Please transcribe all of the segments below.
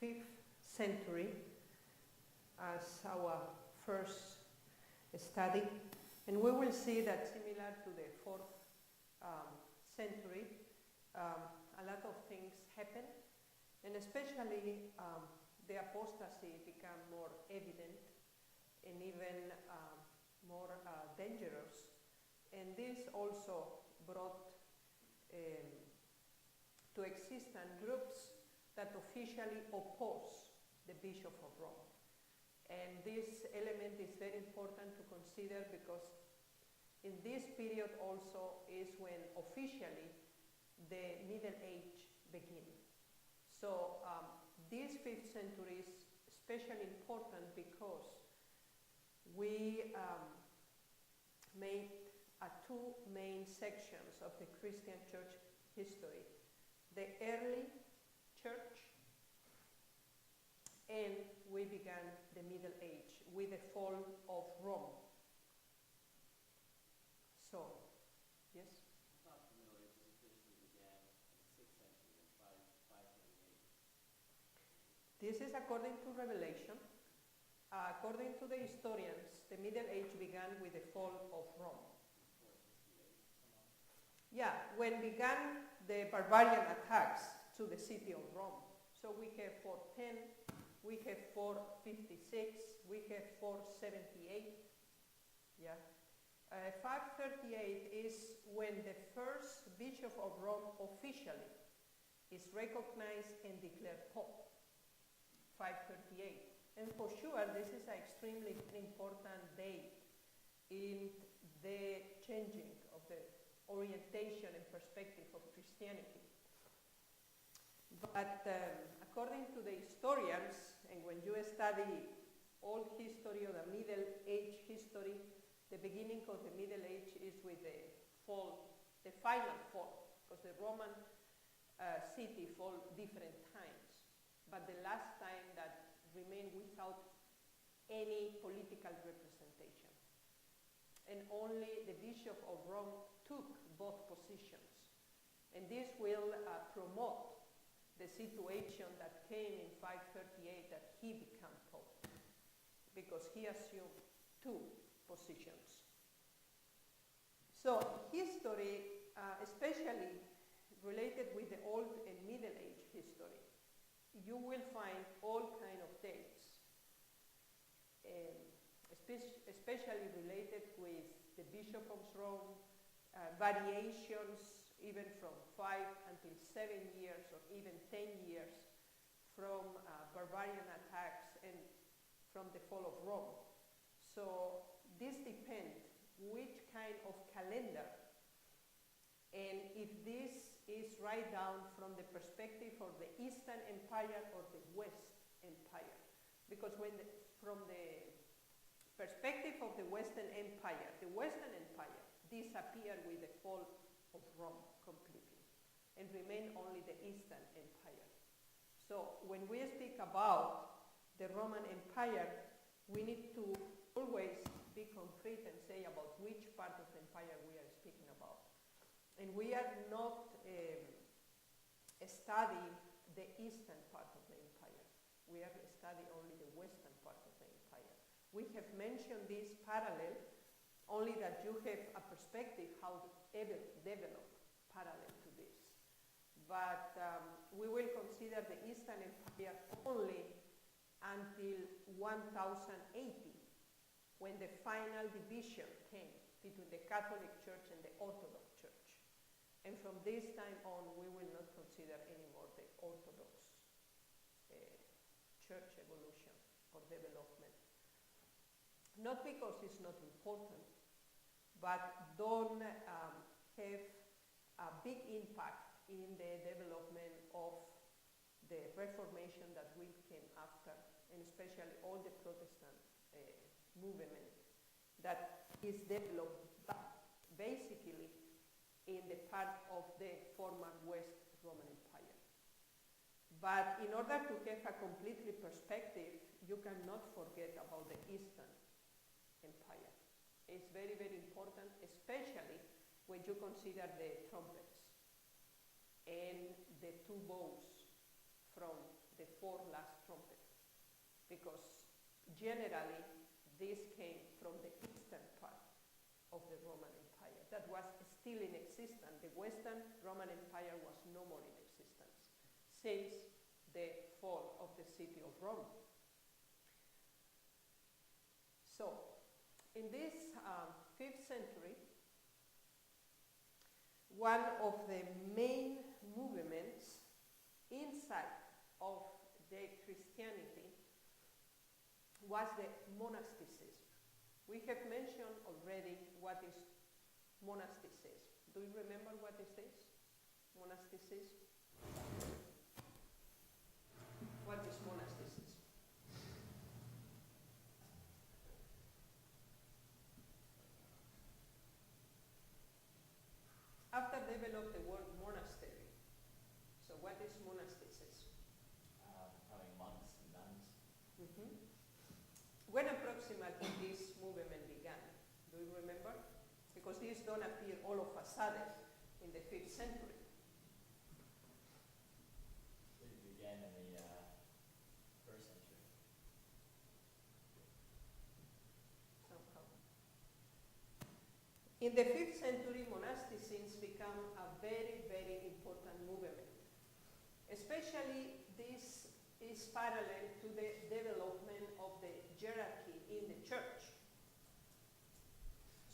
5th century as our first study, and we will see that similar to the 4th century, a lot of things happen, and especially the apostasy became more evident and even more dangerous, and this also brought to existence groups that officially oppose the Bishop of Rome. And this element is very important to consider because in this period also is when officially the Middle Age began. So this 5th century is especially important because we made two main sections of the Christian church history: the early church, and we began the Middle Age with the fall of Rome. So, yes? I thought the Middle Ages officially began in the 6th century in 538. This is according to Revelation. According to the historians, the Middle Age began with the fall of Rome. Yeah, when began the barbarian attacks to the city of Rome. So we have 410, we have 456, we have 478. Yeah. 538 is when the first Bishop of Rome officially is recognized and declared Pope. 538. And for sure, this is an extremely important date in the changing of the orientation and perspective of Christianity. But according to the historians, and when you study old history or the Middle Age history, the beginning of the Middle Age is with the fall, the final fall, because the Roman city fall different times. But the last time that remained without any political representation. And only the Bishop of Rome took both positions. And this will promote the situation that came in 538 that he became Pope, because he assumed two positions. So history, especially related with the Old and Middle Age history, you will find all kind of dates, especially related with the Bishop of Rome, variations even from 5 until 7 years or even 10 years from barbarian attacks and from the fall of Rome. So this depends which kind of calendar, and if this is right down from the perspective of the Eastern Empire or the West Empire. Because from the perspective of the Western Empire disappeared with the fall of Rome completely and remained only the Eastern Empire. So when we speak about the Roman Empire, we need to always be concrete and say about which part of the empire we are speaking about. And we are not studying the eastern part of the empire. We are studying only the western part of the empire. We have mentioned this parallel only that you have a perspective how it developed parallel to this. But we will consider the Eastern Empire only until 1080, when the final division came between the Catholic Church and the Orthodox Church. And from this time on, we will not consider anymore the Orthodox church evolution or development. Not because it's not important, but don't have a big impact in the development of the Reformation that we came after, and especially all the Protestant movement that is developed basically in the part of the former West Roman Empire. But in order to have a completely perspective, you cannot forget about the Eastern Empire. It's very, very important, especially when you consider the trumpets and the two bows from the four last trumpets, because generally this came from the eastern part of the Roman Empire that was still in existence. The Western Roman Empire was no more in existence since the fall of the city of Rome. So, in this 5th century, one of the main movements inside of the Christianity was the monasticism. We have mentioned already what is monasticism. Do you remember what is this? Monasticism? What is monasticism? After developed the word monastery, so what is monasticism? Having monks and nuns. Mm-hmm. When approximately this movement began? Do you remember? Because these don't appear all of a sudden in the 5th century. It began in the 1st century. Somehow. In the 5th century, monasticism became a very, very important movement. Especially this is parallel to the development of the hierarchy in the church.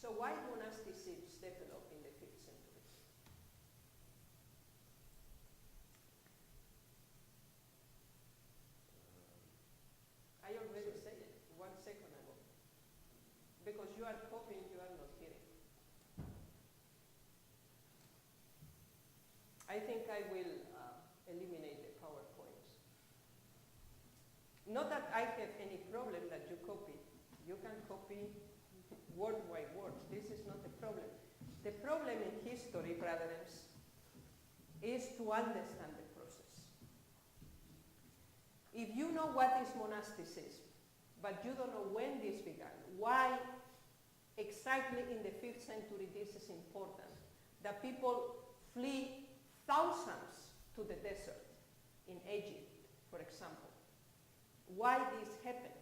So why monasticism developed in the 5th century? I already said it 1 second ago. Because you are copying, you are not hearing. I think I will eliminate the PowerPoints. Not that I have any problem that you copy. You can copy word by word. This is not the problem. The problem in history, brothers, is to understand the process. If you know what is monasticism, but you don't know when this began, why exactly in the 5th century this is important, that people flee thousands to the desert in Egypt, for example. Why this happened?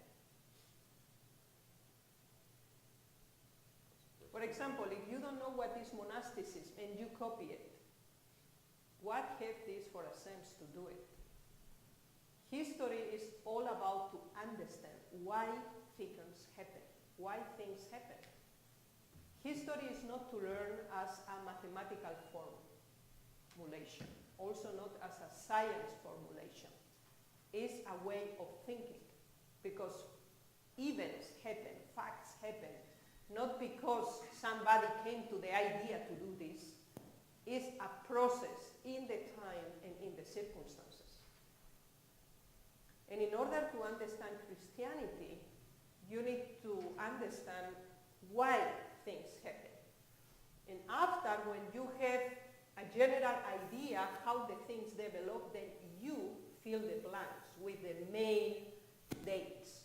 For example, if you don't know what is monasticism and you copy it, what have this for a sense to do it? History is all about to understand why things happen, why things happen. History is not to learn as a mathematical formulation, also not as a science formulation. It's a way of thinking, because events happen, facts happen, not because somebody came to the idea to do this. It's a process in the time and in the circumstances. And in order to understand Christianity, you need to understand why things happen. And after, when you have a general idea how the things develop, then you fill the blanks with the main dates.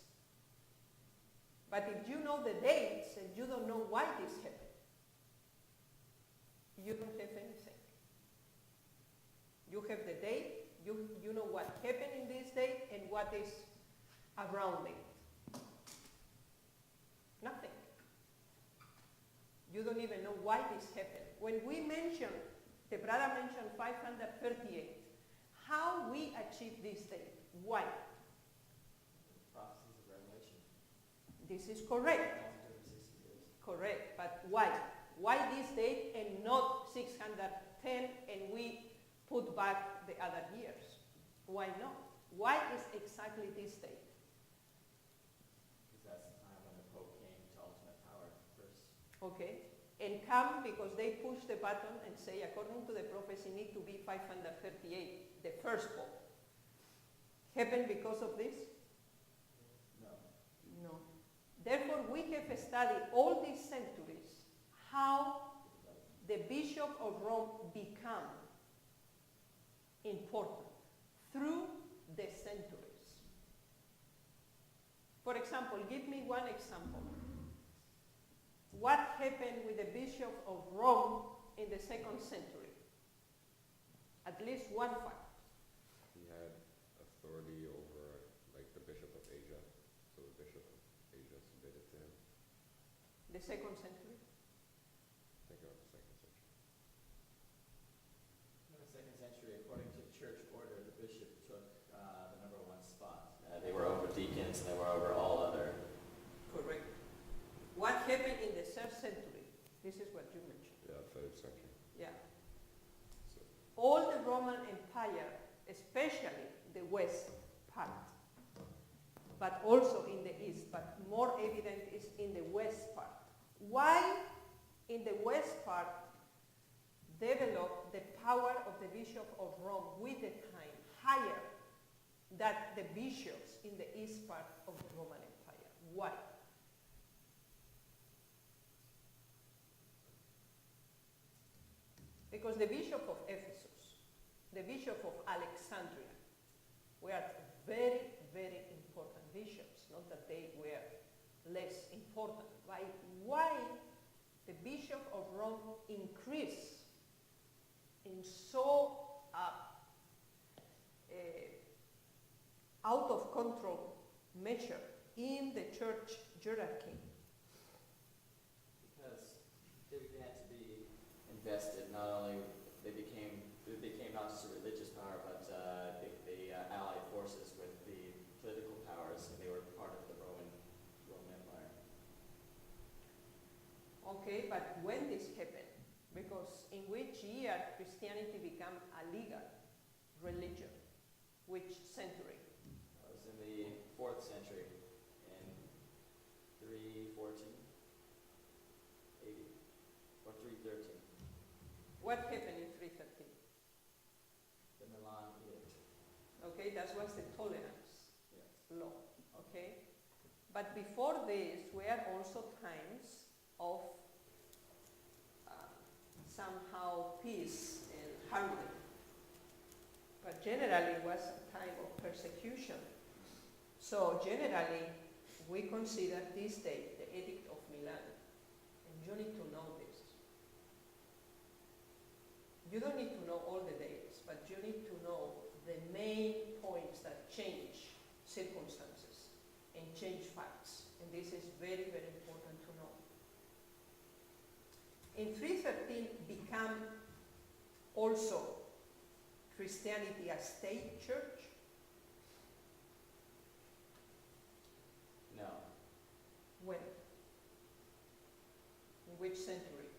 But if you know the dates and you don't know why this happened, you don't have anything. You have the date, you know what happened in this date and what is around it. Nothing. You don't even know why this happened. When we mention, the brother mentioned 538, how we achieve this date? Why? Prophecies of Revelation. This is correct. 160 years. Correct, but why? Why this date and not 610 and we put back the other years? Why not? Why is exactly this date? Because that's the time when the Pope came to ultimate power first. Okay, and come because they push the button and say, according to the prophecy, need to be 538, the first Pope. Happened because of this? No. No. Therefore, we have studied all these centuries how the Bishop of Rome became important through the centuries. For example, give me one example. What happened with the Bishop of Rome in the 2nd century? At least one fact. He had authority The 2nd century. Think about the 2nd century. In the 2nd century, according to church order, the bishop took the number 1 spot. They were over deacons and they were over all other. Correct. What happened in the 3rd century? This is what you mentioned. Yeah, 3rd century. Yeah. So, All the Roman Empire, especially the west part, but also in the east, but more evident is in the west part. Why in the west part developed the power of the Bishop of Rome with the time higher than the bishops in the east part of the Roman Empire? Why? Because the Bishop of Ephesus, the Bishop of Alexandria, were very, very important bishops, not that they were less important. Why the Bishop of Rome increased in so out of control measure in the church hierarchy? Because they began to be invested, not only they became not just a religious power, but they allied forces with the political powers, and they were part of the Roman Empire. Okay, but when this happened? Because in which year Christianity became a legal religion? Which century? It was in the 4th century, in 314 AD, or 313. What happened in 313? The Milan Edict. Okay, that was the tolerance Yes. law. Okay, but before this were also times of somehow peace and harmony. But generally it was a time of persecution. So generally we consider this date the Edict of Milan. And you need to know this. You don't need to know all the dates, but you need to know the main points that change circumstances and change facts. And this is very, very important to know. In 313 became also Christianity a state church? No. When? In which century?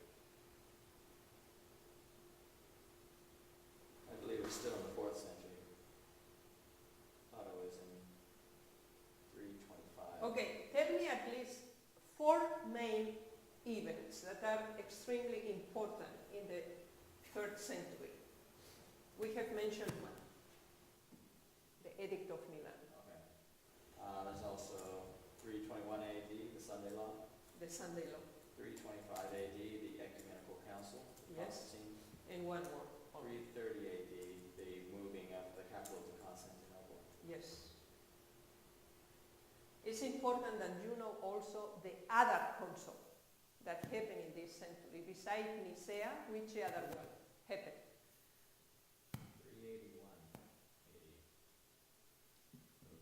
I believe it's still in the 4th century. Thought it was in 325. Okay, tell me at least 4 main events that are extremely important in the 3rd century. We have mentioned one, the Edict of Milan. Okay. There's also 321 AD, the Sunday Law. The Sunday Law. 325 AD, the Ecumenical Council. Yes. Constantine. And one more. 330 AD, the moving of the capital to Constantinople. Yes. It's important that you know also the other council that happened in this century. Besides Nicaea, which other one happened? 381 AD.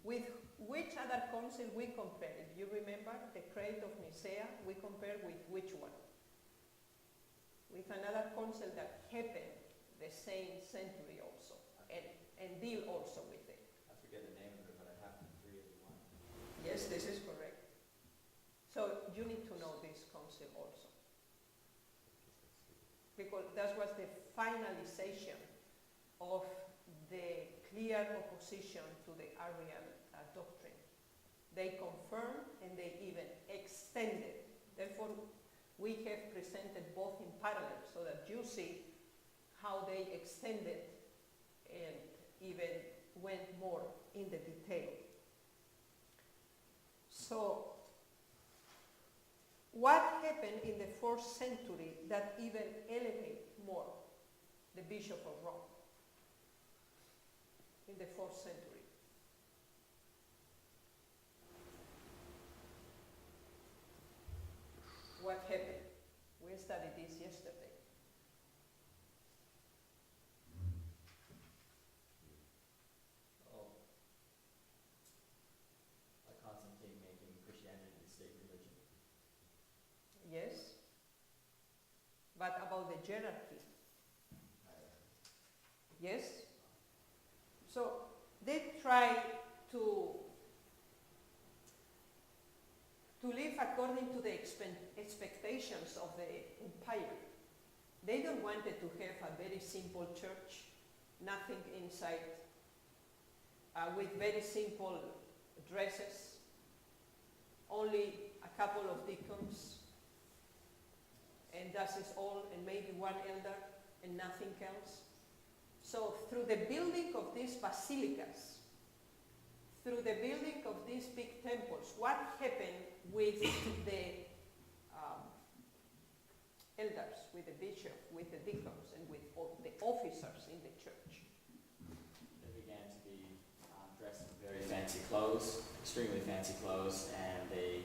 With which other council we compare? If you remember the Creed of Nicaea, we compare with which one? With another council that happened the same century also, and deal also with it. I forget the name of it, but it happened in 381. Yes, this is correct. So you need to know this council also. Because that was the finalization of the clear opposition to the Arian doctrine. They confirmed and they even extended. Therefore, we have presented both in parallel so that you see how they extended and even went more in the detail. So, what happened in the 4th century that even elevated more the Bishop of Rome in the 4th century? What happened? We studied this yesterday. Oh. Constantine making Christianity the state religion. Yes? But about the hierarchy. Yes? So they try to live according to the expectations of the empire. They don't want to have a very simple church, nothing inside, with very simple dresses, only a couple of deacons, and that is all, and maybe one elder, and nothing else. So through the building of these basilicas, through the building of these big temples, what happened with the elders, with the bishop, with the deacons, and with all the officers in the church? They began to be dressed in very fancy clothes, extremely fancy clothes, and they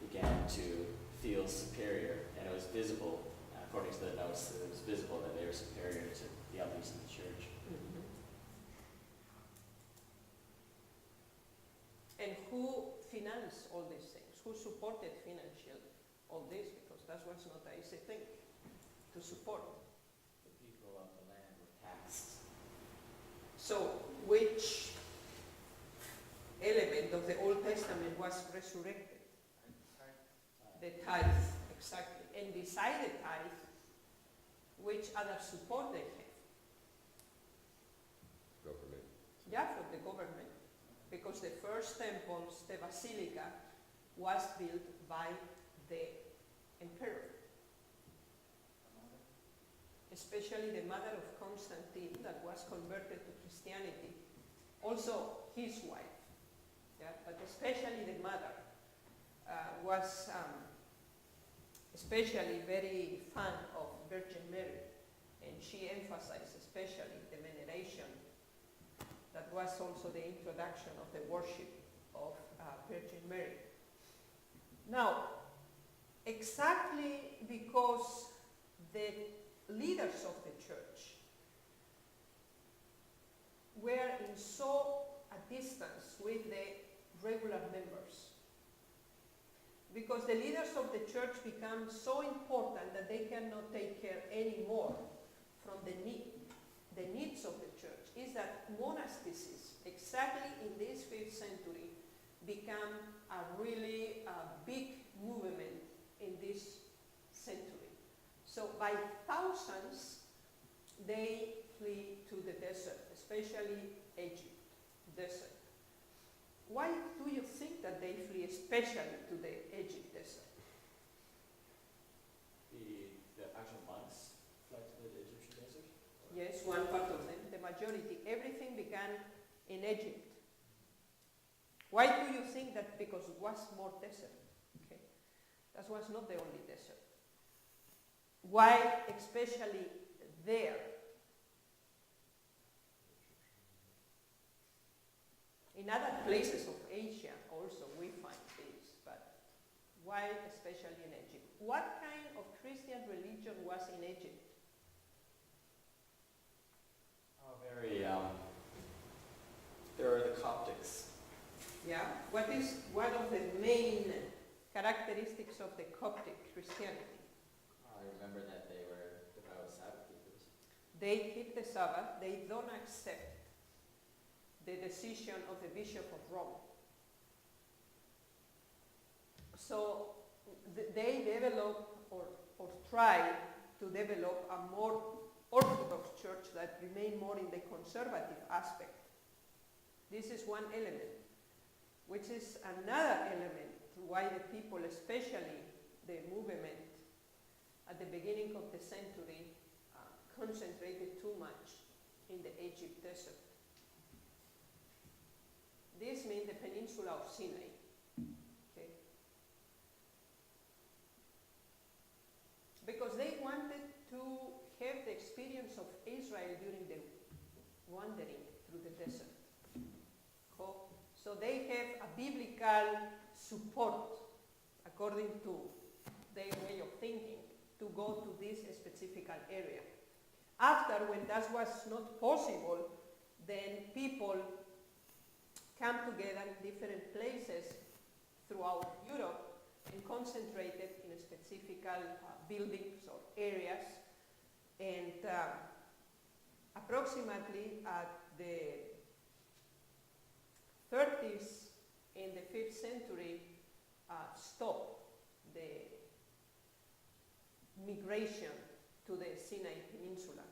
began to feel superior, and it was visible, according to the notes, it was visible that they were superior to the others in the church. Mm-hmm. And who financed all these things? Who supported financially all this? Because that was not an easy thing to support. The people of the land were taxed. So which element of the Old Testament was resurrected? The tithe, exactly. And beside the tithe, which other support they have? Government. Yeah, for the government. Because the first temples, the basilica, was built by the emperor. Especially the mother of Constantine, that was converted to Christianity. Also his wife. Yeah, but especially the mother was especially very fan of Virgin Mary, and she emphasized especially the veneration. That was also the introduction of the worship of Virgin Mary. Now, exactly because the leaders of the church were in so a distance with the regular members, because the leaders of the church become so important that they cannot take care anymore from the needs of the church, is that monasticism, exactly in this 5th century, become a really big movement in this century. So by thousands, they flee to the desert, especially Egypt, desert. Why do you think that they flee especially to the Egypt desert? The actual monks fled to the Egyptian desert? Yes, one part of them, the majority. Everything began in Egypt. Why do you think that? Because it was more desert. Okay, that was not the only desert. Why especially there? In other places of Asia also we find this, but why especially in Egypt? What kind of Christian religion was in Egypt? Oh, there are the Coptics. Yeah. What is one of the main characteristics of the Coptic Christianity? I remember that they were devout Sabbath keepers. They keep the Sabbath. They don't accept the decision of the Bishop of Rome. So they develop or try to develop a more Orthodox church that remain more in the conservative aspect. This is one element, which is another element why the people, especially the movement at the beginning of the century, concentrated too much in the Egypt desert. This means the peninsula of Sinai. Okay? Because they wanted to have the experience of Israel during the wandering through the desert. So they have a biblical support, according to their way of thinking, to go to this specific area. After, when that was not possible, then people come together in different places throughout Europe and concentrated in specific buildings or areas. And approximately at the 30s in the 5th century, stopped the migration to the Sinai Peninsula,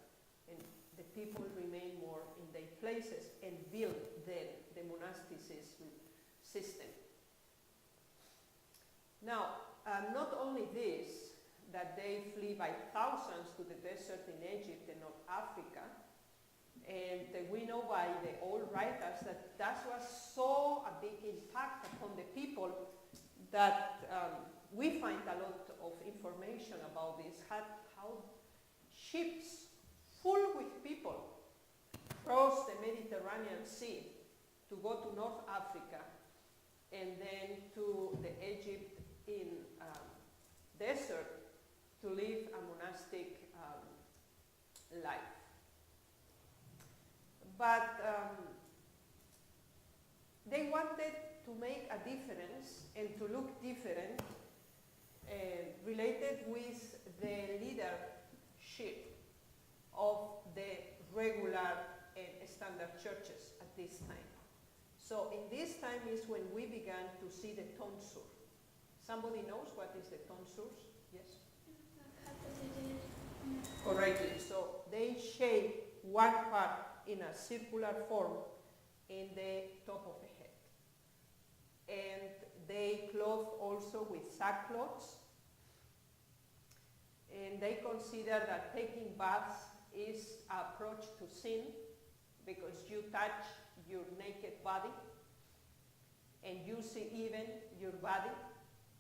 and the people remained more in their places and built then the monasticism system. Now, not only this, that they flee by thousands to the desert in Egypt and North Africa, and we know by the old writers that was so a big impact upon the people that we find a lot of information about this, how ships full with people cross the Mediterranean Sea to go to North Africa and then to the Egypt in desert to live a monastic life. But they wanted to make a difference and to look different, related with the leadership of the regular and standard churches at this time. So in this time is when we began to see the tonsure. Somebody knows what is the tonsures? Yes? Correctly. So they shape one part in a circular form in the top of the head. And they clothe also with sackcloths. And they consider that taking baths is an approach to sin because you touch your naked body and you see even your body,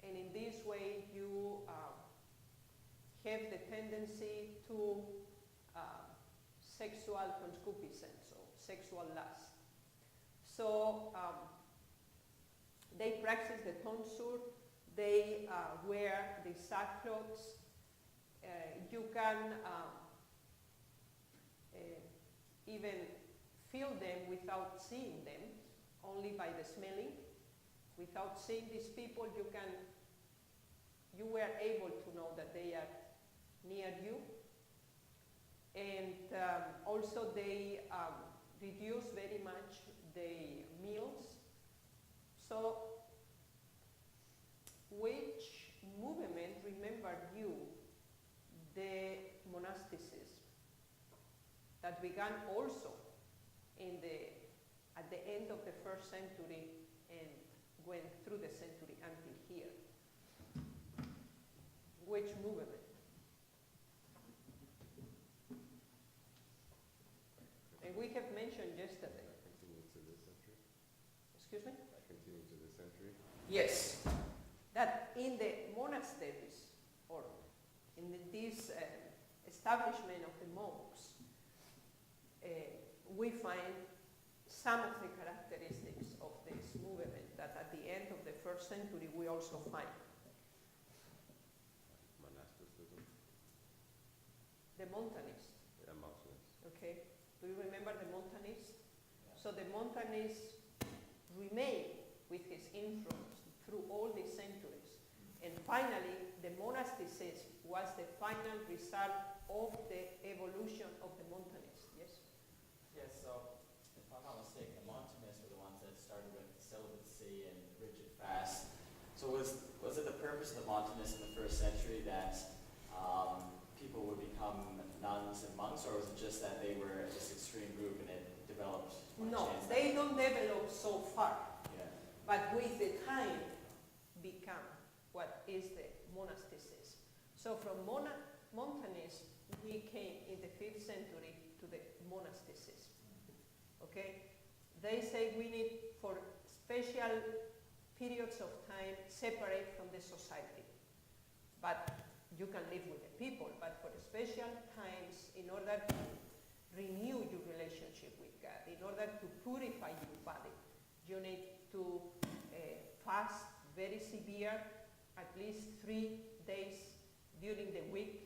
and in this way you have the tendency to sexual concupiscence or sexual lust. So they practice the tonsure, they wear the sackcloths. You can even feel them without seeing them, only by the smelling. Without seeing these people, you were able to know that they are near you. And also they reduce very much the meals. So which movement remembered you the monasticism that began also at the end of the 1st century and went through the century until here? Which movement? And we have mentioned yesterday. Continued to this century? Excuse me? Continued to this century? Yes. That in the monasteries or in this establishment of the monks, we find some of the characteristics of this movement that at the end of the 1st century we also find. Monasticism? The Montanists. Yeah, Montanists. Okay. Do you remember the Montanists? Yeah. So the Montanists remain with his influence through all these centuries. And finally, the monasticism was the final result of the evolution of the Montanists. Yes? Yes, so if I'm not mistaken, the Montanists were the ones that started with celibacy and rigid fast. So was it the purpose of the Montanists in the 1st century that people would become nuns and monks, or was it just that they were this extreme group and it developed? No, they don't develop so far. Yeah. But with the time become what is the monasticism. So from Montanism, we came in the 5th century to the monasticism. Okay? They say we need, for special periods of time, separate from the society. But you can live with the people, but for special times, in order to renew your relationship with God, in order to purify your body, you need to fast very severe, at least 3 days during the week.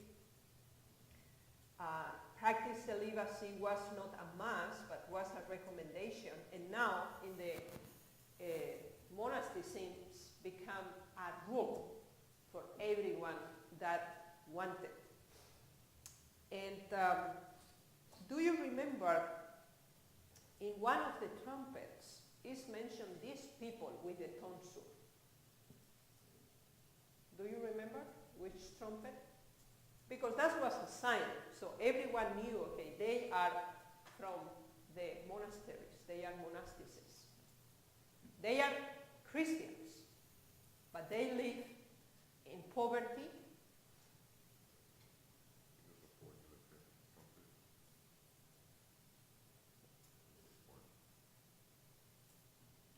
Practice celibacy was not a must, but was a recommendation. And now, in the monasticism, become a rule. for everyone that wanted. And do you remember in one of the trumpets is mentioned these people with the tonsure? Do you remember which trumpet? Because that was a sign, so everyone knew, okay, they are from the monasteries, they are monastics. They are Christians, but they live in poverty.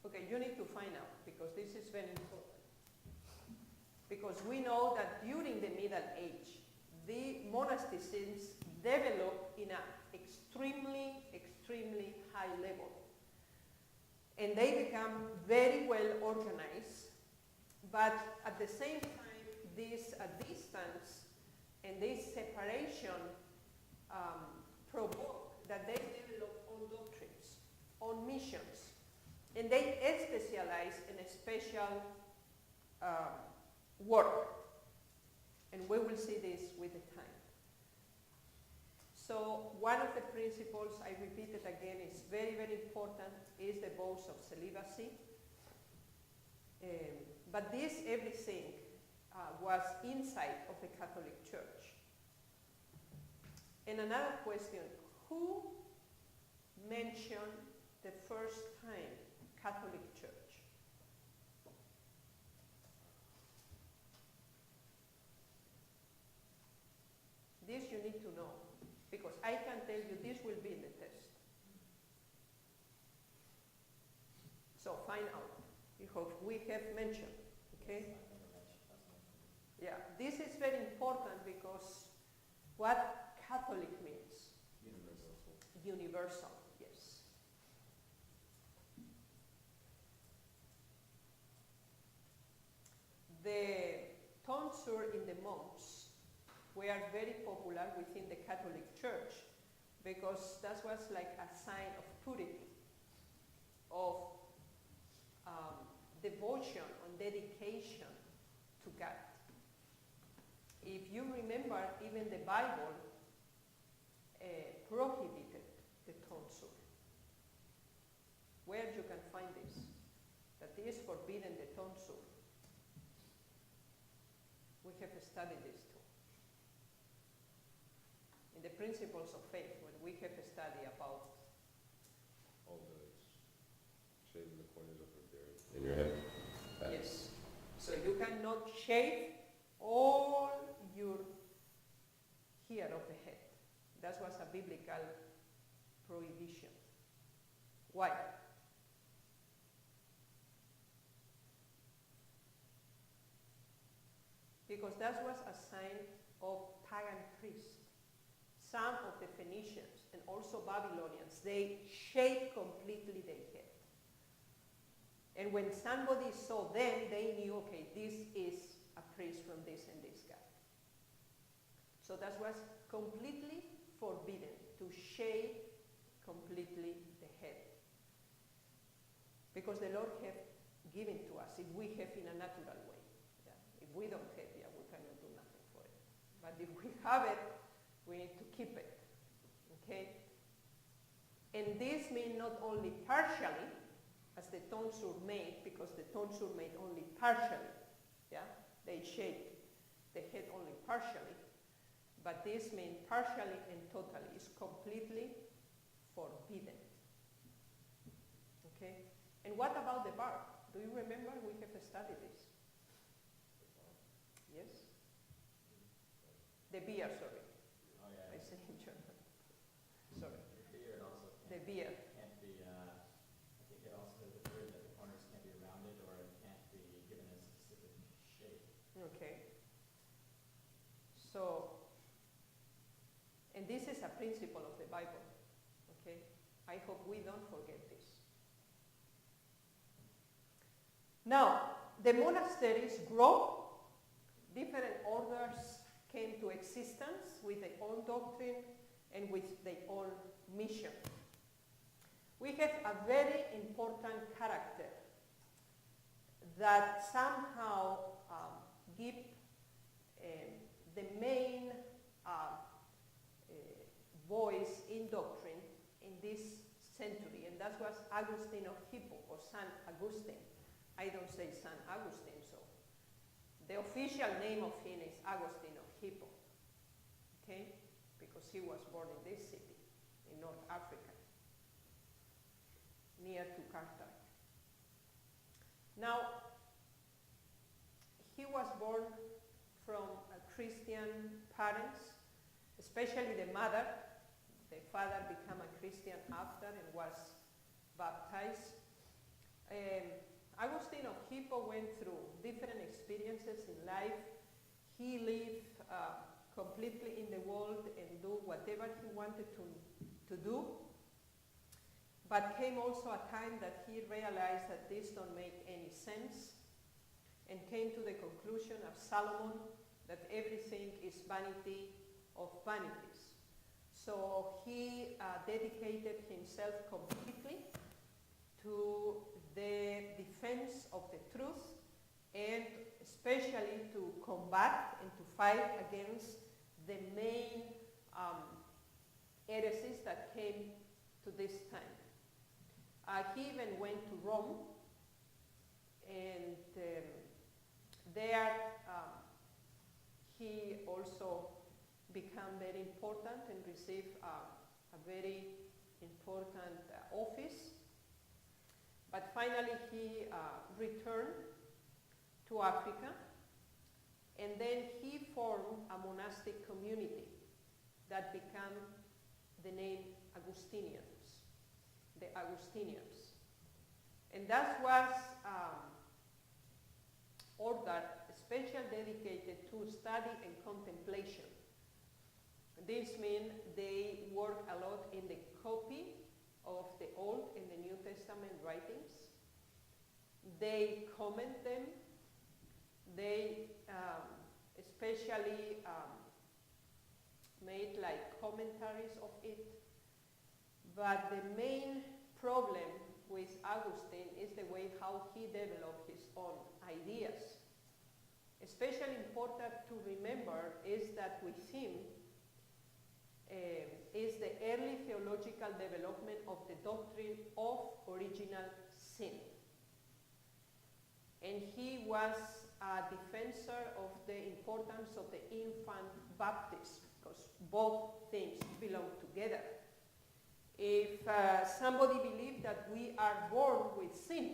Okay, you need to find out, because this is very important. Because we know that during the Middle Age, the monasticisms developed in an extremely, extremely high level. And they become very well organized, but at the same time, this distance and this separation provoke that they develop own doctrines, own missions, and they specialize in a special work. And we will see this with the time. So one of the principles, I repeat it again, is very, very important, is the vows of celibacy. But this, everything, was inside of the Catholic Church. And another question, who mentioned the first time Catholic Church? This you need to know, because I can tell you this will be in the test. So find out if we have mentioned, okay? Yeah, this is very important because what Catholic means? Universal. Universal, yes. The tonsure in the monks were very popular within the Catholic Church because that was like a sign of purity, of devotion and dedication to God. If you remember, even the Bible prohibited the tonsure. Where you can find this? That is forbidden, the tonsure. We have studied this too. In the principles of faith, when we have studied about All the shaving the corners of your in your head. yes. So you cannot shave all your hair of the head. That was a biblical prohibition. Why? Because that was a sign of pagan priests. Some of the Phoenicians and also Babylonians, they shaved completely their head. And when somebody saw them, they knew, okay, this is a priest from this and this guy. So that was completely forbidden, to shave completely the head. Because the Lord has given to us, if we have in a natural way. Yeah. If we don't have, yeah, we cannot do nothing for it. But if we have it, we need to keep it. Okay? And this means not only partially, as the tonsure made, because the tonsure made only partially. Yeah? They shaved the head only partially. But this means partially and totally. It's completely forbidden. Okay? And what about the barb? Do you remember? We have studied this. Yes? The beard, sorry. Oh, yeah. I say in German. Sorry. The beard also The beard. can't be, I think it also has the word that the corners can't be rounded or it can't be given a specific shape. Okay. So, and this is a principle of the Bible. Okay? I hope we don't forget this. Now, the monasteries grow, different orders came to existence with their own doctrine and with their own mission. We have a very important character that somehow give the main voice in doctrine in this century, and that was Augustine of Hippo, or San Agustin. I don't say San Agustin, so the official name of him is Augustine of Hippo, okay? Because he was born in this city, in North Africa, near to Carthage. Now, he was born from Christian parents, especially the mother. The father became a Christian after and was baptized. Augustine of Hippo went through different experiences in life. He lived completely in the world and do whatever he wanted to do. But came also a time that he realized that this don't make any sense, and came to the conclusion of Solomon that everything is vanity of vanities. So he dedicated himself completely to the defense of the truth, and especially to combat and to fight against the main heresies that came to this time. He even went to Rome, and there he also became very important and received a very important office. But finally he returned to Africa, and then he formed a monastic community that became the name Augustinians, the Augustinians. And that was order special dedicated to study and contemplation. This means they work a lot in the copy of the Old and the New Testament writings. They comment them. They especially made like commentaries of it. But the main problem with Augustine is the way how he developed his own ideas. Especially important to remember is that with him is the early theological development of the doctrine of original sin. And he was a defensor of the importance of the infant baptism, because both things belong together. If somebody believes that we are born with sin,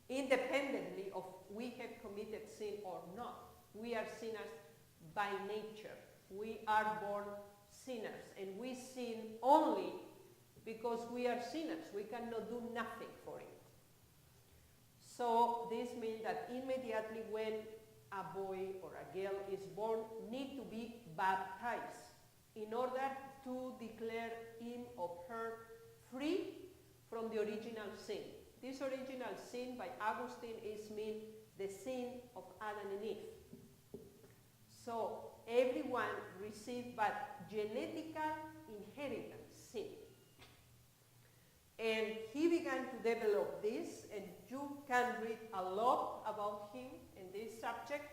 independently of we have committed sin or not, we are sinners by nature. We are born sinners, and we sin only because we are sinners. We cannot do nothing for it. So this means that immediately when a boy or a girl is born, need to be baptized in order to declare him or her free from the original sin. This original sin by Augustine is mean the sin of Adam and Eve. So everyone received but genetical inheritance sin. And he began to develop this, and you can read a lot about him in this subject.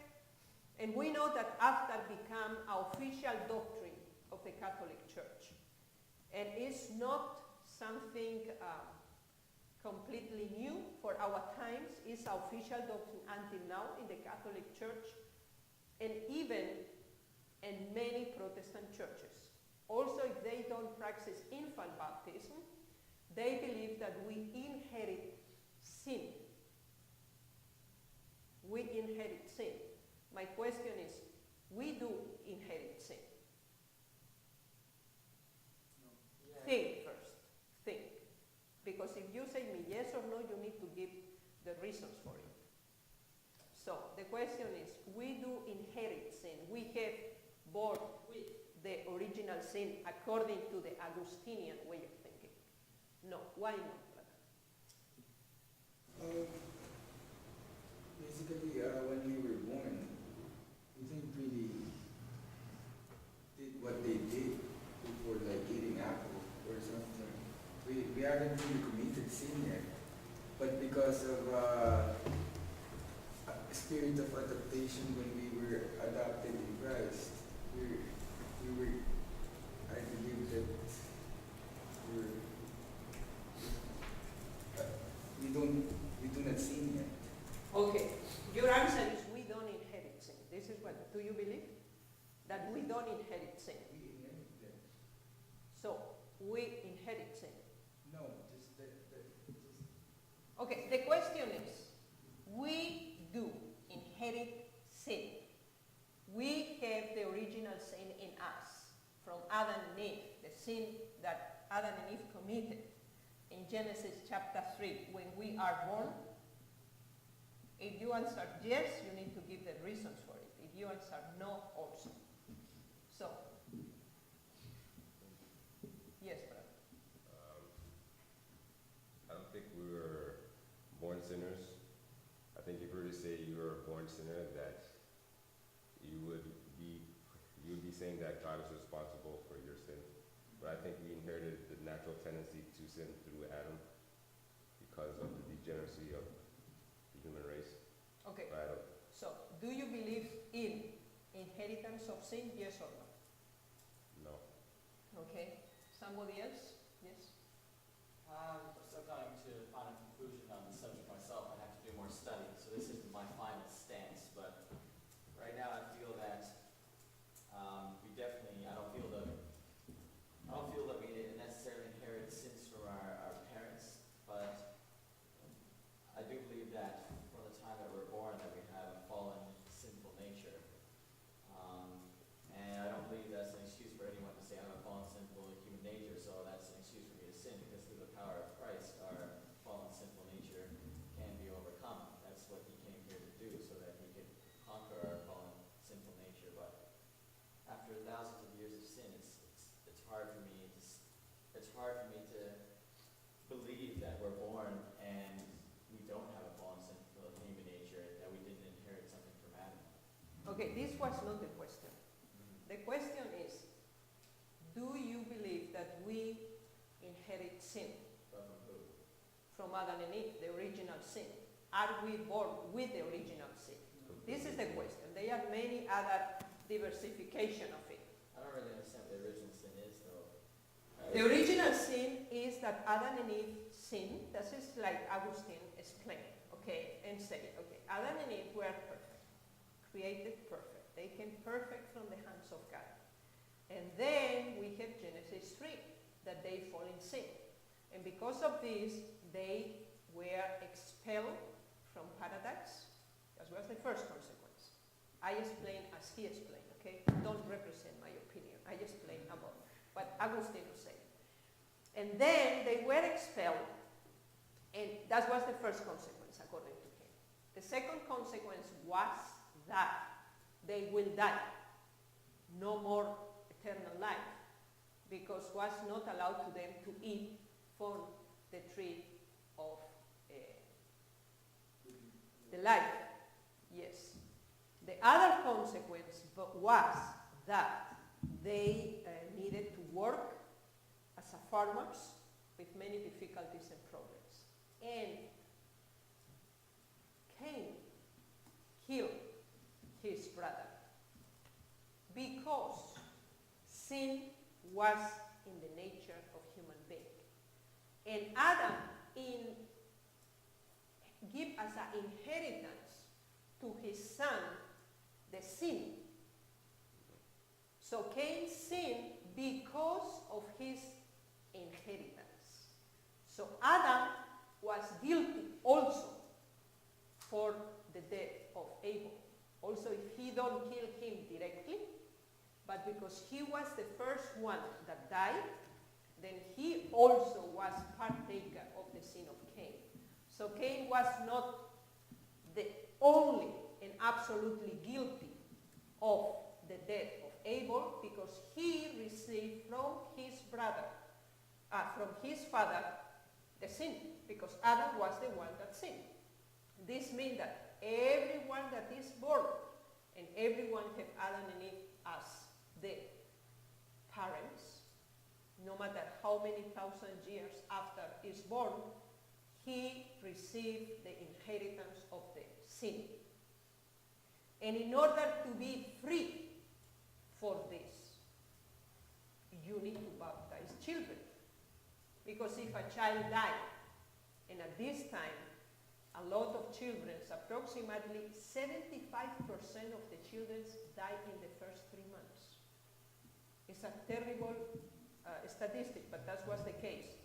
And we know that after became an official doctrine of the Catholic Church. And it's not something completely new for our times. It's an official doctrine until now in the Catholic Church, and even in many Protestant churches. Also, if they don't practice infant baptism, they believe that we inherit sin. We inherit sin. My question is, we do inherit sin. No. Yeah. Think first. Think. Because if you say me yes or no, you need to give the reasons for it. So the question is, we do inherit sin. We have born with the original sin according to the Augustinian way of thinking. No. Why not, brother? Basically, when we were born, we didn't really did what they did before, like eating apple or something. We haven't really committed sin yet, but because of a spirit of adaptation when we were were adopted in Christ, we were, I believe that we're, we do not sin yet. Okay, your answer is we don't inherit sin. This is what, do you believe? That we don't inherit sin. We inherit that. So, we inherit sin. No, just that. Okay, the question is, we do inherit sin. We have the original sin in us from Adam and Eve, the sin that Adam and Eve committed in Genesis chapter 3 when we are born. If you answer yes, you need to give the reasons for it. If you answer no, also. So, yes, brother. I don't think we were born sinners. I think if we were to say you were a born sinner, that you would be saying that God is responsible for your sin. But I think we inherited the natural tendency to sin through Adam because of the degeneracy of the human race. Okay, Adam. so do you believe in inheritance of sin, yes or no? No. Okay, somebody else? Yes? I'm still coming to a final conclusion on the subject myself. I have to do more study, so this isn't my final stance. But right now, I feel that we definitely. I don't feel that we necessarily inherit sins from our parents, but I do believe that from the time that we're born, that we have a fallen, sinful nature. And I don't believe that's an excuse for anyone to say I have a fallen, sinful human nature, so that's an excuse for me to sin, because through the power of Christ, our fallen, sinful nature can be overcome. That's what he came here to do, so that he could conquer our fallen, sinful nature. But after thousands of years of sin, it's hard for me to believe that we're born and we don't have a fallen, sinful human nature, that we didn't inherit something from Adam. Okay, this was not the question. The question is, do you believe that we inherit sin? But from who? From Adam and Eve, the original sin. Are we born with the original sin? This is the question. There are many other diversification of it. I don't really understand what the original sin is, though. The original sin is that Adam and Eve sinned. This is like Augustine explained, okay, and say, okay, Adam and Eve were perfect, created perfect. They came perfect from the hands of God. And then we have Genesis 3, that they fall in sin. And because of this, they were expelled from paradise. That was the first consequence. I explain as he explained, okay? Don't represent my opinion. I explain about what Augustine was saying. And then they were expelled, and that was the first consequence, according to him. The second consequence was that they will die. No more eternal life, because was not allowed to them to eat from the tree of the life. Yes. The other consequence was that they needed to work as a farmers with many difficulties and problems. And Cain killed his brother because sin was in the nature of human being. And Adam give as an inheritance to his son the sin. So Cain sinned because of his inheritance. So Adam was guilty also for the death of Abel. Also, if he don't kill him directly, but because he was the first one that died, then he also was partaker of the sin of Cain. So Cain was not the only and absolutely guilty of the death of Abel, because he received from his brother, from his father, the sin, because Adam was the one that sinned. This means that everyone that is born, and everyone have Adam and Eve as the parents, no matter how many thousand years after is born, he received the inheritance of the sin. And in order to be free for this, you need to baptize children. Because if a child died, and at this time, a lot of children, approximately 75% of the children die in the first 3 months. It's a terrible statistic, but that was the case.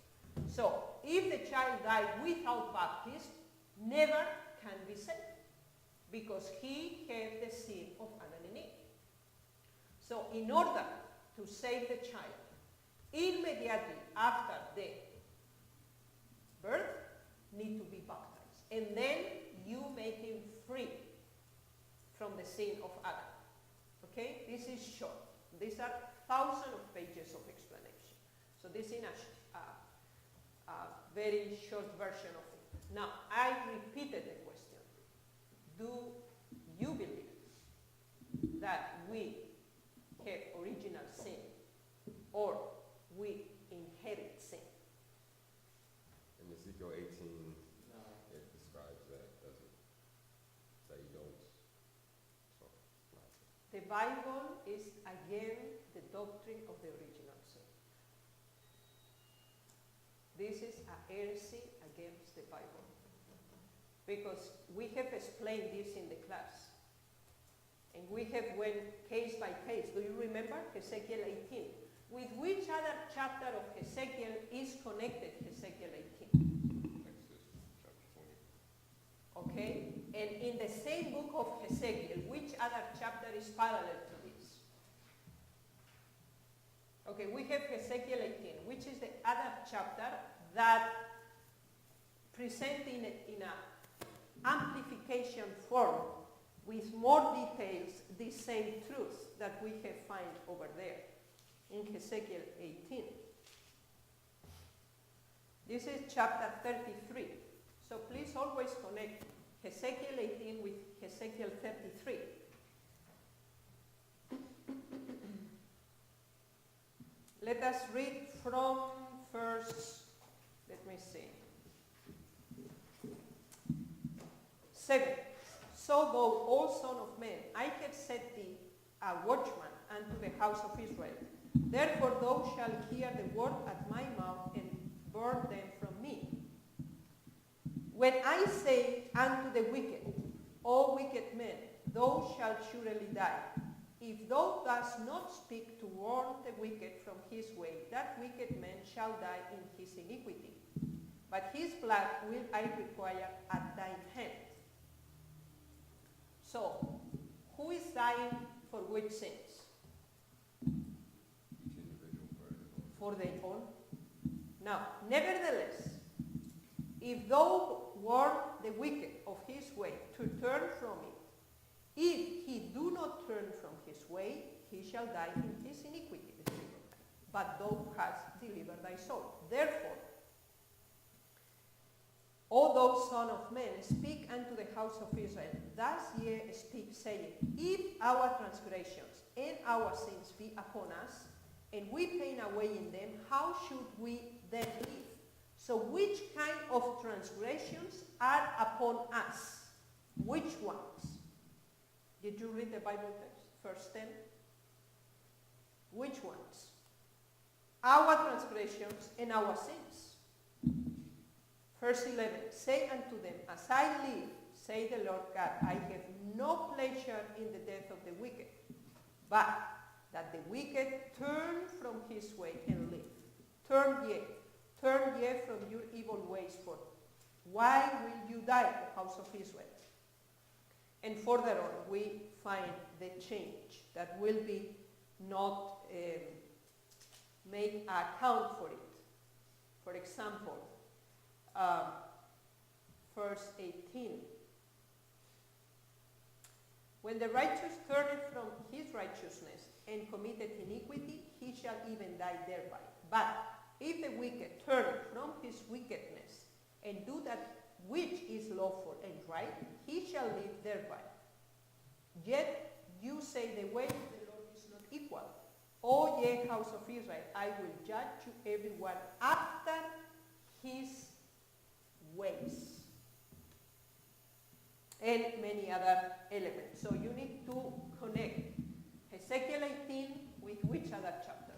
So, if the child died without baptism, never can be saved, because he had the sin of Adam and Eve. So, in order to save the child, immediately after the birth, need to be baptized. And then you make him free from the sin of Adam. Okay? This is short. These are thousands of pages of explanation. So this is a very short version of it. Now, I repeated the question. Do you believe that we have original sin, or we inherit sin? In Ezekiel 18, No. it describes that, doesn't it? That you don't. So, The Bible is again the doctrine of the original sin. This is a heresy against the Bible. Because we have explained this in the class. And we have went case by case. Do you remember Ezekiel 18? With which other chapter of Ezekiel is connected Ezekiel 18? Exodus chapter 20. Okay? And in the same book of Ezekiel, which other chapter is parallel to this? Okay, we have Ezekiel 18, which is the other chapter that presents in a amplification form with more details the same truth that we have found over there in Ezekiel 18. This is chapter 33. So please always connect Ezekiel 18 with Ezekiel 33. Let us read from verse, let me see, 7. So thou, O son of man, I have set thee a watchman unto the house of Israel. Therefore thou shalt hear the word at my mouth and burn them from me. When I say unto the wicked, O wicked man, thou shalt surely die. If thou dost not speak to warn the wicked from his way, that wicked man shall die in his iniquity. But his blood will I require at thine hand. So, who is dying for which sins? Each individual for his own. For their own. Now, nevertheless, if thou warn the wicked of his way to turn from it, if he do not turn from his way, he shall die in his iniquity. But thou hast delivered thy soul. Therefore, O thou son of man, speak unto the house of Israel. Thus ye speak, saying, if our transgressions and our sins be upon us, and we pain away in them, how should we then live? So which kind of transgressions are upon us? Which ones? Did you read the Bible text? Verse 10. Which ones? Our transgressions and our sins. Verse 11. Say unto them, as I live, say the Lord God, I have no pleasure in the death of the wicked, but that the wicked turn from his way and live. Turn ye from your evil ways, for why will you die, O house of Israel? And further on, we find the change that will be not make account for it. For example, verse 18. When the righteous turneth from his righteousness and committed iniquity, he shall even die thereby. But if the wicked turn from his wickedness and do that which is lawful and right, he shall live thereby. Yet you say the way of the Lord is not equal. O ye house of Israel, I will judge you everyone after his ways. and many other elements. So you need to connect Ezekiel 18 with which other chapter?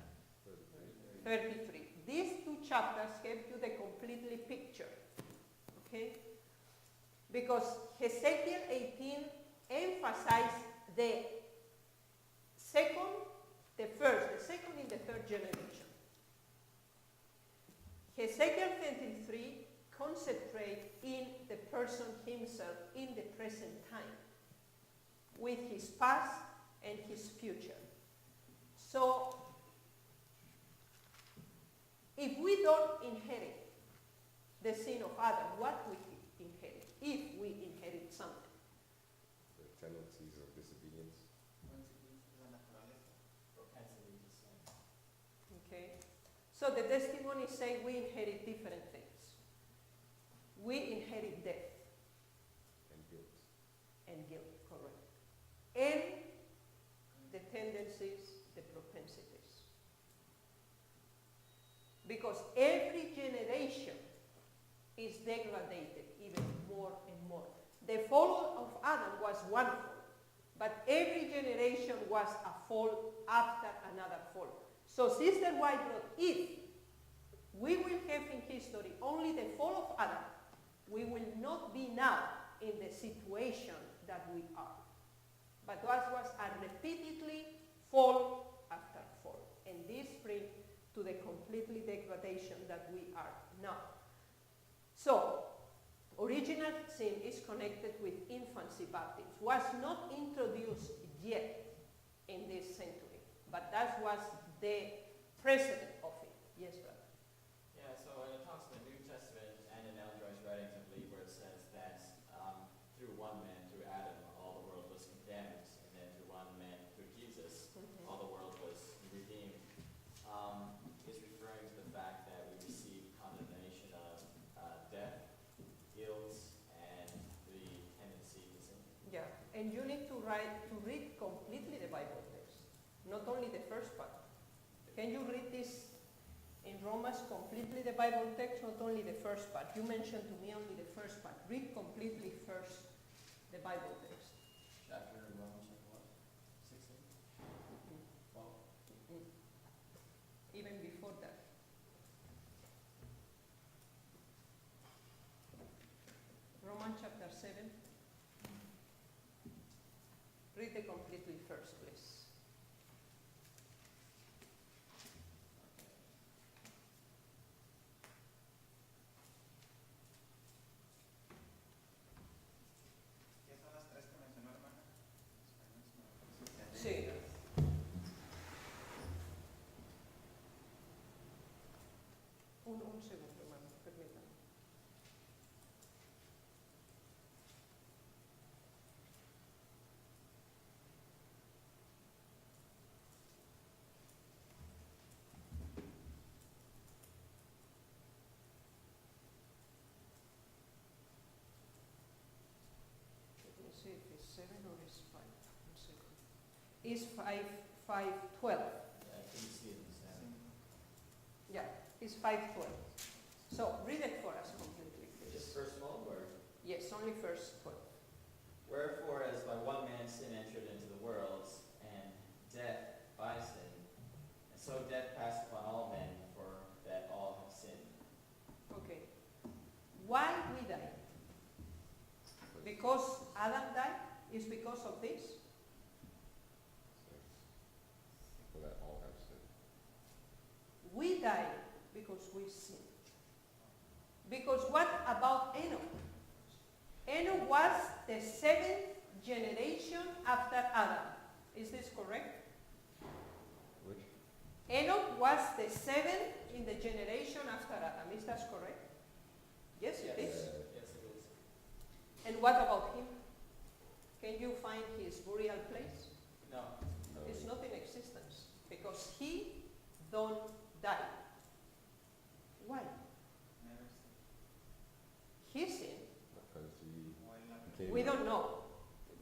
33. These two chapters give you the completely picture, okay? Because Ezekiel 18 emphasizes the second and the third generation. Ezekiel 23 concentrates in the person himself in the present time, with his past and his future. So, if we don't inherit the sin of Adam, what we inherit? If we inherit something. The tendencies of disobedience. Propensity to sin. Okay? So the testimony say we inherit different things. We inherit death And guilt. and guilt, correct. And the tendencies, the propensities. Because every generation is degraded even more and more. The fall of Adam was one fall, but every generation was a fall after another fall. So Sister White wrote, if we will have in history only the fall of Adam, we will not be now in the situation that we are. But that was a repeatedly fall after fall. And this brings to the completely degradation that we are now. So, original sin is connected with infancy baptism. Was not introduced yet in this century, but that was the precedent of it. Yes, brother. Yeah, so it talks in the New Testament and in Ellen Joyce's writings, I believe, where it says that through one man, through Adam, all the world was condemned, and then through one man, through Jesus, all the world was redeemed. Is referring to the fact that we receive condemnation of death, guilt, and the tendency to sin. Yeah, and you need to read completely the Bible text, not only the first part. Can you read this in Romans completely the Bible text, not only the first part? You mentioned to me only the first part. Read completely first the Bible text. Chapter Romans, chapter what? 16? 12? Even before that. Romans chapter 7. Read it completely first, please. ¿Qué son las tres que mencionó, hermana? Sí. Un segundo, hermano, permítame. Let me see if it's 7 or it's 5. One second. It's 5:12. Yeah, I couldn't see it in the sound. Yeah, it's 5:12. So read it for us completely, Just please. first 12, or? Yes, only first 12. Wherefore, as by one man sin entered into the world, and death by sin, and so death passed upon all men, for that all have sinned. Okay. Why we die? Because Adam died? Is because of this? So that all have sinned. We die because we sin. Because what about Enoch? Enoch was the 7th generation after Adam. Is this correct? Which? Enoch was the 7th in the generation after Adam. Is that correct? Yes, it is. Yes, it is. And what about him? Can you find his burial place? No. No. It's not in existence because he don't die. Why? Never He sinned. Because he seen. became, We don't know. he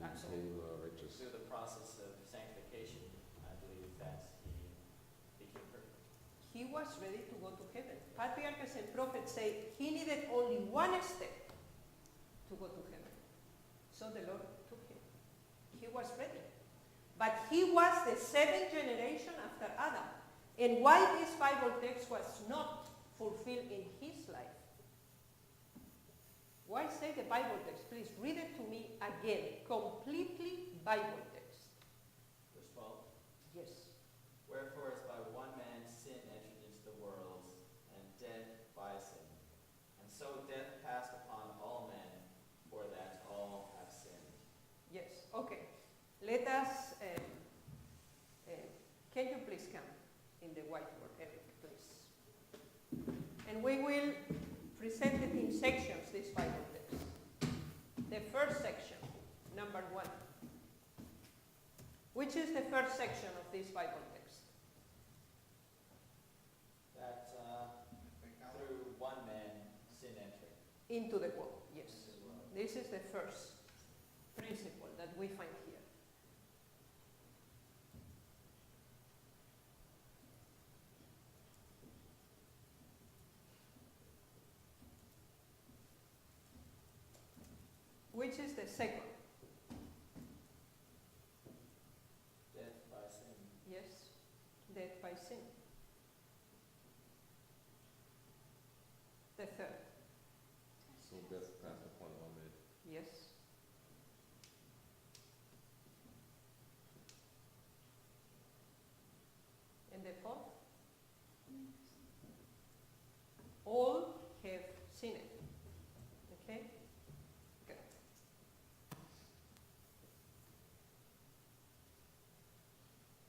Absolutely. became righteous. Through the process of sanctification, I believe that he became perfect. He was ready to go to heaven. Patriarchs and prophets say he needed only one step to go to heaven. So the Lord took him. He was ready. But he was the seventh generation after Adam. And why this Bible text was not fulfilled in his life? Why say the Bible text? Please read it to me again. Completely Bible text. Verse 12. Yes. Wherefore as by one man sin entered into the world, and death by sin. And so death passed upon all men, for that all have sinned. Yes. Okay. Let us, can you please come in the whiteboard, Eric, please? And we will present it in sections, this Bible text. The first section, number 1. Which is the first section of this Bible text? That through one man sin entered. Into the world, yes. Into the world. This is the first principle that we find here. Which is the second? Death by sin. Yes, death by sin. The third? So death passed upon all men. Yes. And the fourth? All have sinned. Okay? Good.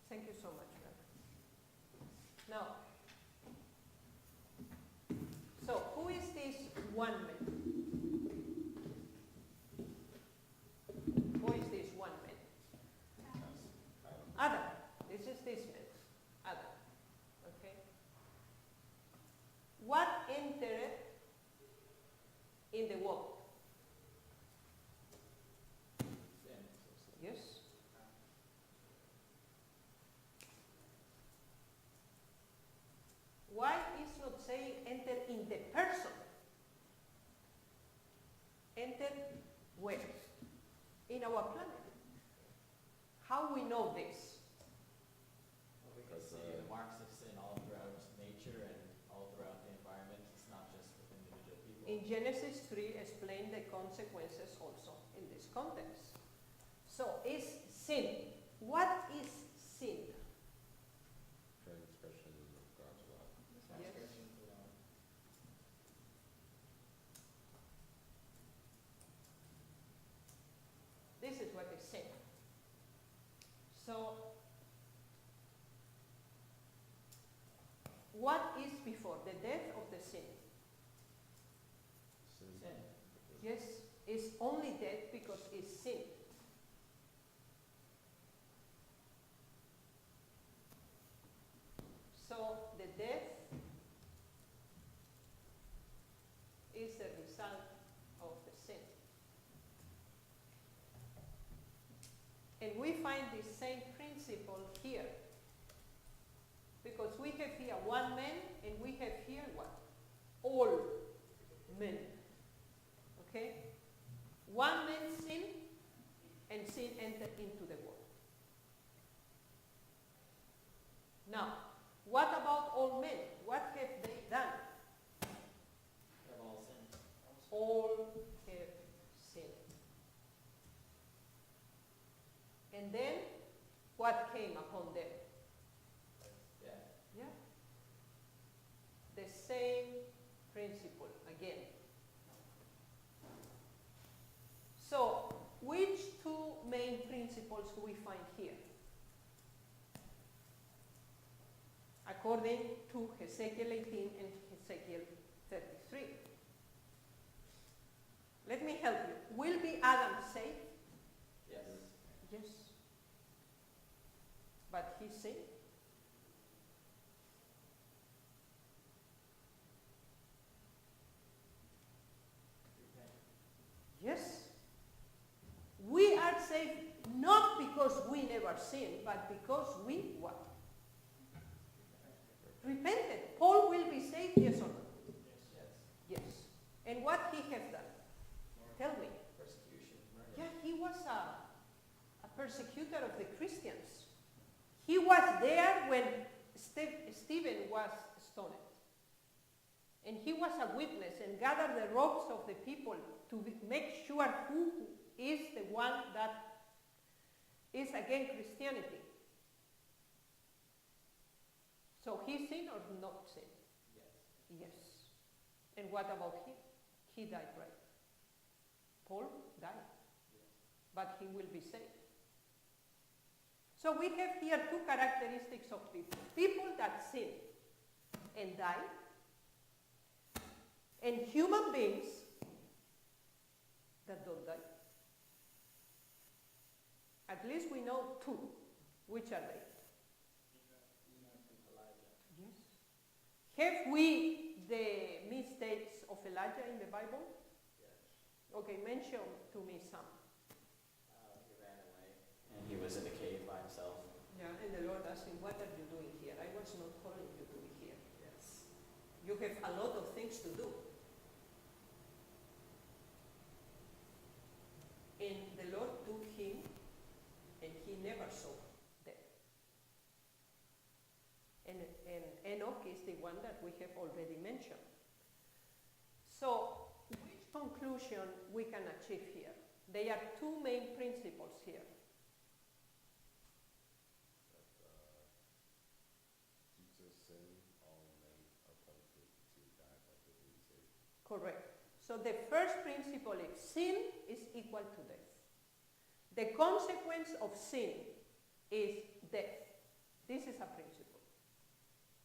Thank you so much, brother. Now, so who is this one man? Who is this one man? Adam. This is this man. Adam. Okay? What entered in the world? Sin. Yes. Why is not saying enter in the person? Enter where? In our planet. How we know this? Well, we can see the marks of sin all throughout nature and all throughout the environment. It's not just with individual people. In Genesis 3 explain the consequences also in this context. So is sin. What is sin? Transgression of God's law. Transgression of the law. This is what is sin. So what is before the death of the sin? Sin. Yes, it's only death because it's sin. So the death is the result of the sin. And we find the same principle here. Because we have here one man and we have here what? All men. Okay? One man sinned and sin entered into the world. Now, what about all men? What have they done? They have all sinned. All have sinned. And then, what came upon them? Death. Yeah. The same principle again. So, which two main principles do we find here? According to Ezekiel 18 and Ezekiel 33. Let me help you. Will be Adam saved? Yes. Yes. But he sinned. Repent. Yes. We are saved not because we never sinned, but because we what? Repented. Paul will be saved, yes or no? Yes. Yes. And what he has done? Tell me. Persecution, murder. Yeah, he persecutor of the Christians. He was there when Stephen was stoned. And he was a witness and gathered the ropes of the people to make sure who is the one that is against Christianity. So he sinned or not sinned? Yes. Yes. And what about him? He died, right? Paul died. Yes. But he will be saved. So we have here two characteristics of people. People that sin and die, and human beings that don't die. At least we know two. Which are they? Yes. Have we the mistakes of Elijah in the Bible? Yes. Okay, mention to me some. He ran away, and he was in a cave by himself. Yeah, and the Lord asked him, what are you doing here? I was not calling you to be here. Yes. You have a lot of things to do. And the Lord took him, and he never saw death. And Enoch is the one that we have already mentioned. So, which conclusion we can achieve here? There are two main principles here. Jesus sinned, all men are appointed to die, but they will be saved. Correct. So the first principle is sin is equal to death. The consequence of sin is death. This is a principle.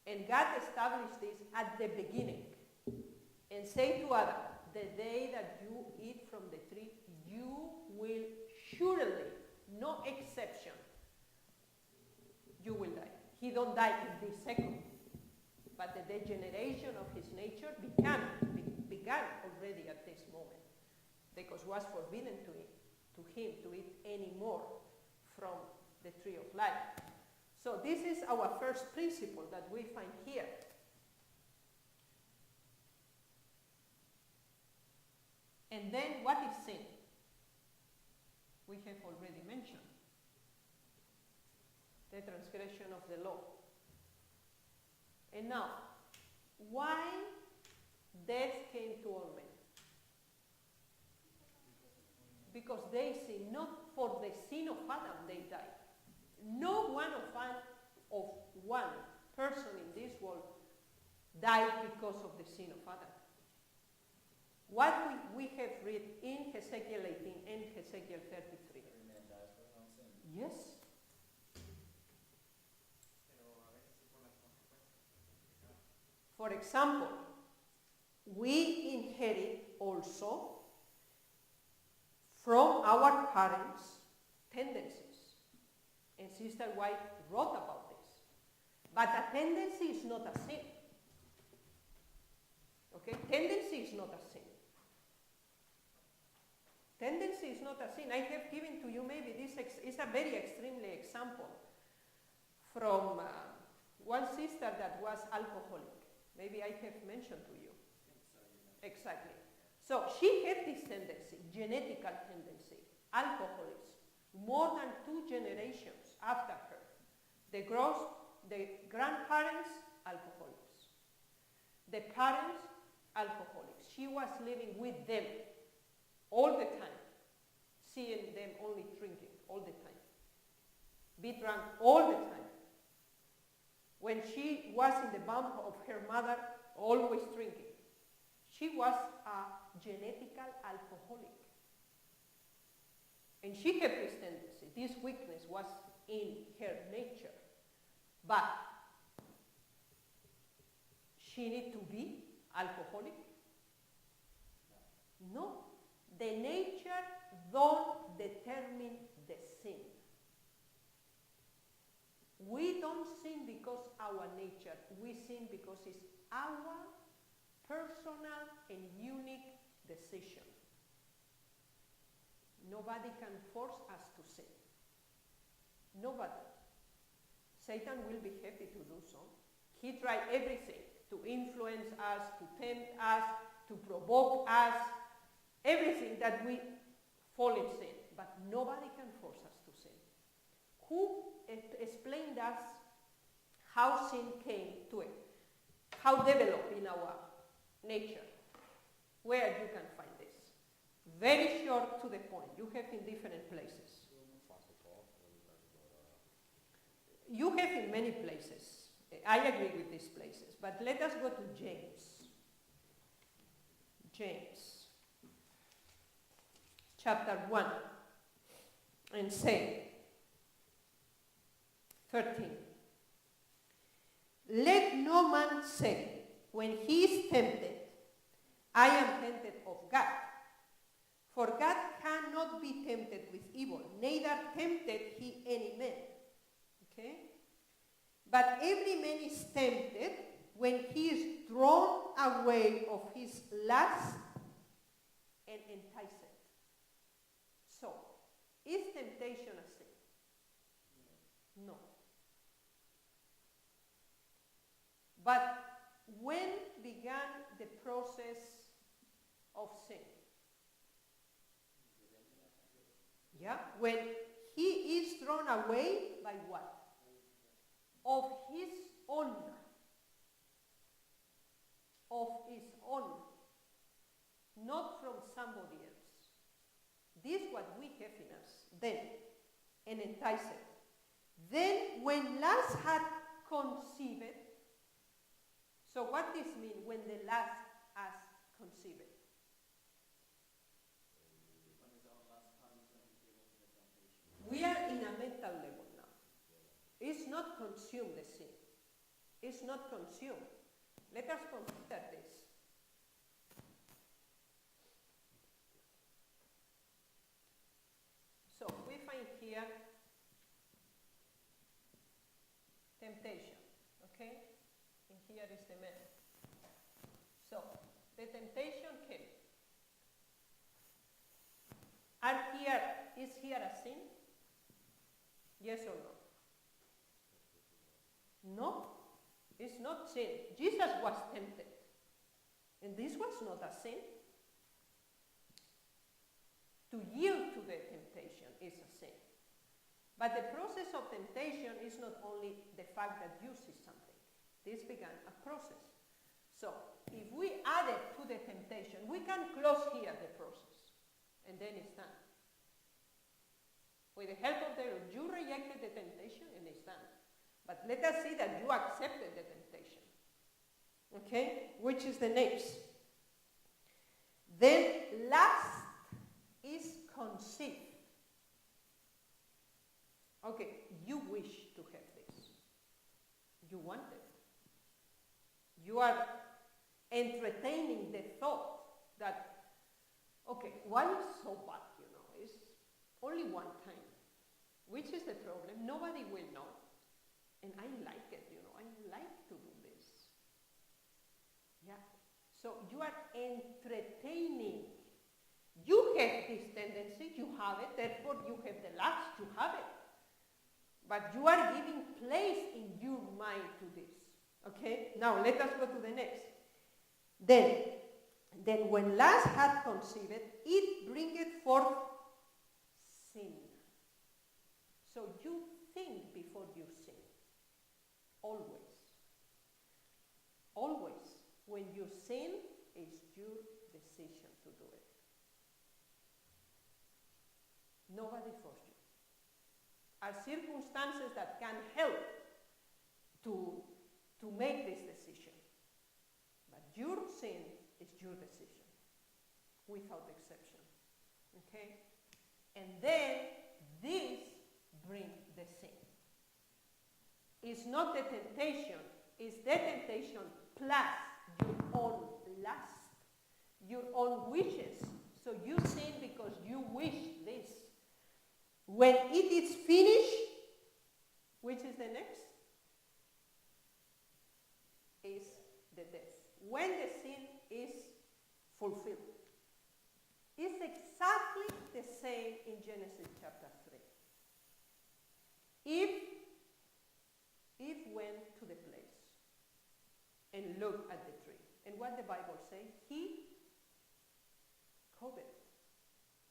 And God established this at the beginning and say to Adam, the day that you eat from the tree, you will surely, no exception, you will die. He don't die in this second, but the degeneration of his nature began already at this moment, because it was forbidden to him to eat any more from the tree of life. So this is our first principle that we find here. And then what is sin? We have already mentioned the transgression of the law. And now, why death came to all men? Because they sinned, not for the sin of Adam they died. No one person in this world died because of the sin of Adam. What we have read in Ezekiel 18 and Ezekiel 33. Every man dies for his own sin. Yes. For example, we inherit also from our parents tendencies. And Sister White wrote about this. But a tendency is not a sin. Okay? Tendency is not a sin. Tendency is not a sin. I have given to you maybe this is a very extremely example from one sister that was alcoholic. Maybe I have mentioned to you. Exactly. So she had this tendency, genetical tendency, alcoholism, more than 2 generations after her. The grandparents, alcoholics. The parents, alcoholics. She was living with them all the time, seeing them only drinking all the time, be drunk all the time. When she was in the bump of her mother, always drinking. She was a genetical alcoholic. And she had this tendency. This weakness was in her nature. But she need to be alcoholic? No. The nature don't determine the sin. We don't sin because our nature. We sin because it's our personal and unique decision. Nobody can force us to sin. Nobody. Satan will be happy to do so. He tried everything to influence us, to tempt us, to provoke us, everything that we fall in sin. But nobody can force us to sin. who explained us how sin came to it, how developed in our nature, where you can find this. Very short to the point. You have in different places. You have in many places. I agree with these places, but let us go to James. James, chapter 1, and say, 13. Let no man say, when he is tempted, I am tempted of God. For God cannot be tempted with evil, neither tempted he any man. Okay? But every man is tempted when he is drawn away of his lust and enticed. So, is temptation a sin? No. But when began the process of sin? Yeah, when he is thrown away by what? Of his own. Of his own. Not from somebody else. This is what we have in us then, and entice it. Then when lust had conceived, so what does this mean when the lust has conceived? We are in a mental level now. It's not consumed, the sin. It's not consumed. Let us consider this. So we find here temptation, okay? And here is the man. So the temptation came. Is here a sin? Yes or no? No, it's not sin. Jesus was tempted. And this was not a sin. To yield to the temptation is a sin. But the process of temptation is not only the fact that you see something. This began a process. So, if we add it to the temptation, we can close here the process. And then it's done. With the help of the Lord, you rejected the temptation and it's done. But let us see that you accepted the temptation. Okay? Which is the next. Then lust is conceived. Okay, you wish to have this. You want it. You are entertaining the thought that, okay, why is so bad, It's only one time. Which is the problem? Nobody will know. And I like it, I like to do this. Yeah. So you are entertaining. You have this tendency, you have it, therefore you have the lust, you have it. But you are giving place in your mind to this. Okay? Now let us go to the next. Then when lust hath conceived, it bringeth forth sin. So you think before you sin. Always. Always. When you sin, it's your decision to do it. Nobody forced you. Are circumstances that can help to make this decision. But your sin is your decision, without exception. Okay? And then this brings the sin. It's not the temptation, it's the temptation plus your own lust, your own wishes. So you sin because you wish this. When it is finished, which is the next? Is the death. When the sin is fulfilled. It's exactly the same in Genesis chapter 3. Eve went to the place and looked at the tree. And what the Bible says? He coveted.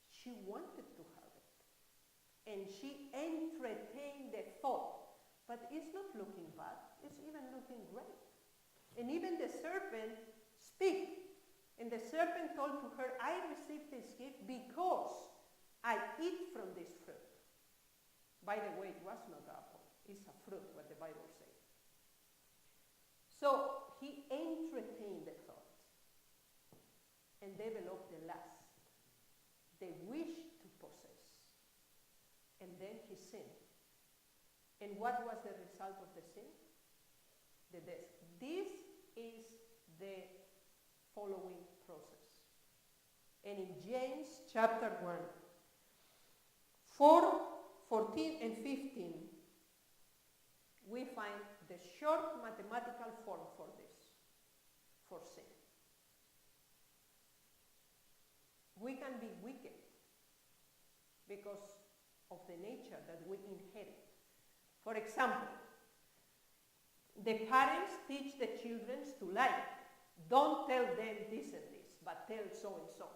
She wanted to have it. And she entertained But it's not looking bad, it's even looking great. And even the serpent speak. And the serpent told to her, I received this gift because I eat from this fruit. By the way, it was not apple, it's a fruit, what the Bible says. So he entertained the thought and developed the lust, the wish to possess. And then he sinned. And what was the result of the sin? The death. This is the following process. And in James chapter 1, 4, 14 and 15, we find the short mathematical form for this, for sin. We can be wicked because of the nature that we inherit. For example, the parents teach the children to lie. Don't tell them this and this, but tell so and so.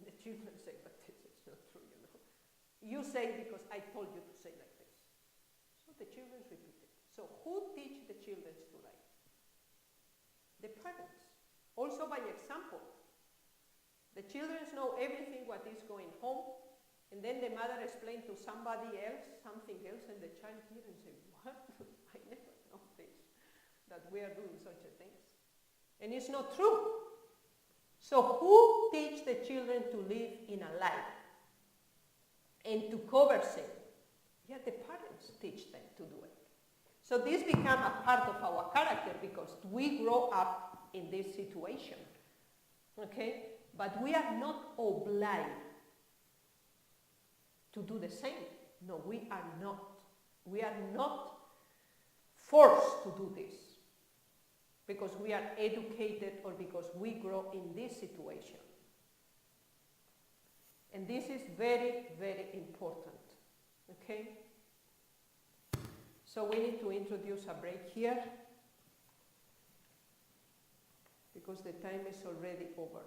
The children say, but this is not true, you know. You say because I told you to say like this. So the children repeat it. So who teach the children to lie? The parents. Also by example. The children know everything what is going home, and then the mother explains to somebody else something else, and the child hears and says, what? I never know this, that we are doing such a thing. And it's not true. So who teach the children to live in a lie and to cover sin? Yeah, the parents teach them to do it. So this becomes a part of our character because we grow up in this situation. Okay? But we are not obliged to do the same. No, we are not. We are not forced to do this because we are educated or because we grow in this situation. And this is very, very important. Okay? So we need to introduce a break here because the time is already over.